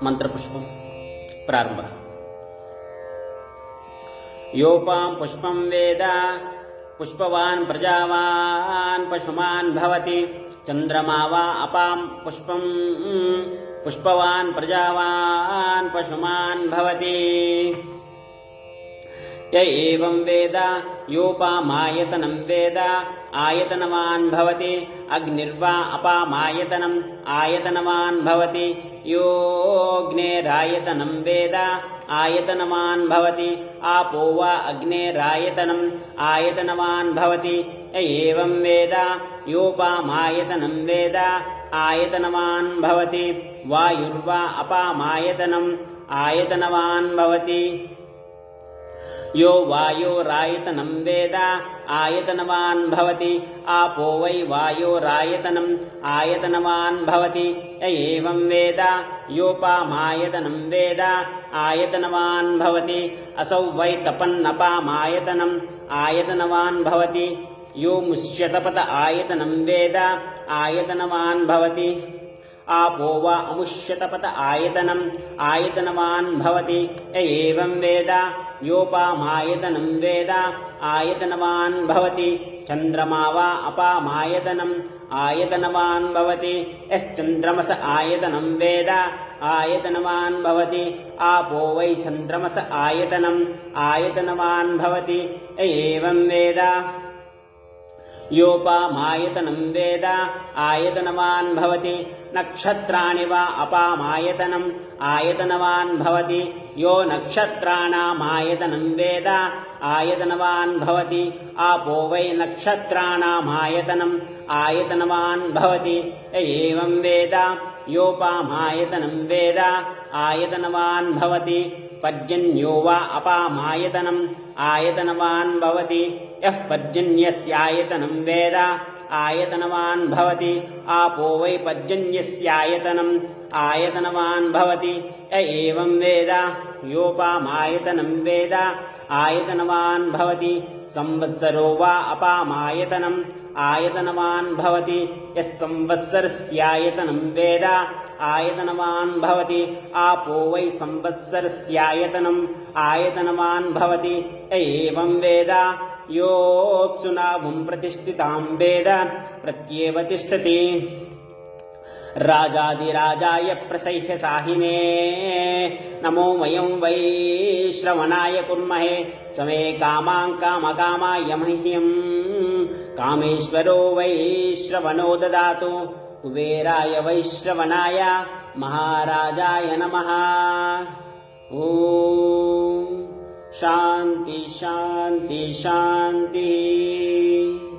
मंत्रपुष्पं प्रारंभः। योपां पुष्पं वेद पुष्पवान् प्रजावान् पशुमान् भवति। चंद्रमा वा अपां पुष्पं पुष्पवान् प्रजावान् पशुमान् भवति। य एवं वेद योपामायतनं वेद आयतनवान् भवति। अग्निर्वा अपामायतनम् आयतनवान् भवति। योऽग्नेरायतनं वेद आयतनवान् भवति। आपो वा अग्नेरायतनम् आयतनवान् भवति। य एवं वेद योपामायतनं वेद आयतनवान् भवति। वायुर्वा अपामायतनम् आयतनवान् भवति। यो वायोरायतनं वेद आयतनवान् भवति। आपो वै वायोरायतनम् आयतनवान् भवति। य एवं वेद योपामायतनं वेद आयतनवान् भवति। असौ वै तपन्नपामायतनम् आयतनवान् भवति। यो मुष्यतपत आयतनं वेद आयतनवान् भवति। आपो वा अमुष्यतपत आयतनम् आयतनवान् भवति। य एवं वेद योपामायतनं वेद आयतनवान् भवति। चंद्रमा वा अपामायतनम् आयतनवान् भवति। यश्चंद्रमस आयतनं वेद आयतनवान् भवति। आपो वै चंद्रमस आयतनम् आयतनवान् भवति। य एवं वेद योपामायतनं वेद आयतनवान् भवति। नक्षत्राणि वा अपामायतनम् आयतनवान् भवति। यो नक्षत्राणामायतनं वेद आयतनवान् भवति। आपो वै नक्षत्राणामायतनम् आयतनवान् भवति। य एवं वेद योपामायतनं वेद आयतनवान् भवति। पर्जन्यो वा अपामायतनम् आयतनवान् भवति। यः पर्जन्यस्यायतनं वेद आयतनवान् भवति। आपो वै पर्जन्यस्यायतनम् आयतनवान् भवति। य एवं वेद योपामायतनं वेद आयतनवान् भवति। संवत्सरो वा अपामायतनम् आयतनवान् भवति। यः संवत्सरस्यायतनं वेद आयतनवान् भवति। आपो वै संवत्सरस्यायतनम् आयतनवान् भवति। य एवं वेद योऽप्सुनाभुं प्रतिष्ठितां वेद प्रत्येव तिष्ठति। राजाधिराजाय प्रसह्यसाहिने नमो वयं वै श्रवणाय कुर्महे। समे कामां कामकामाय मह्यं कामेश्वरो वै श्रवणो ददातु। कुबेराय वैश्रवणाय महाराजाय नमः। ओम शांति शांति शांति।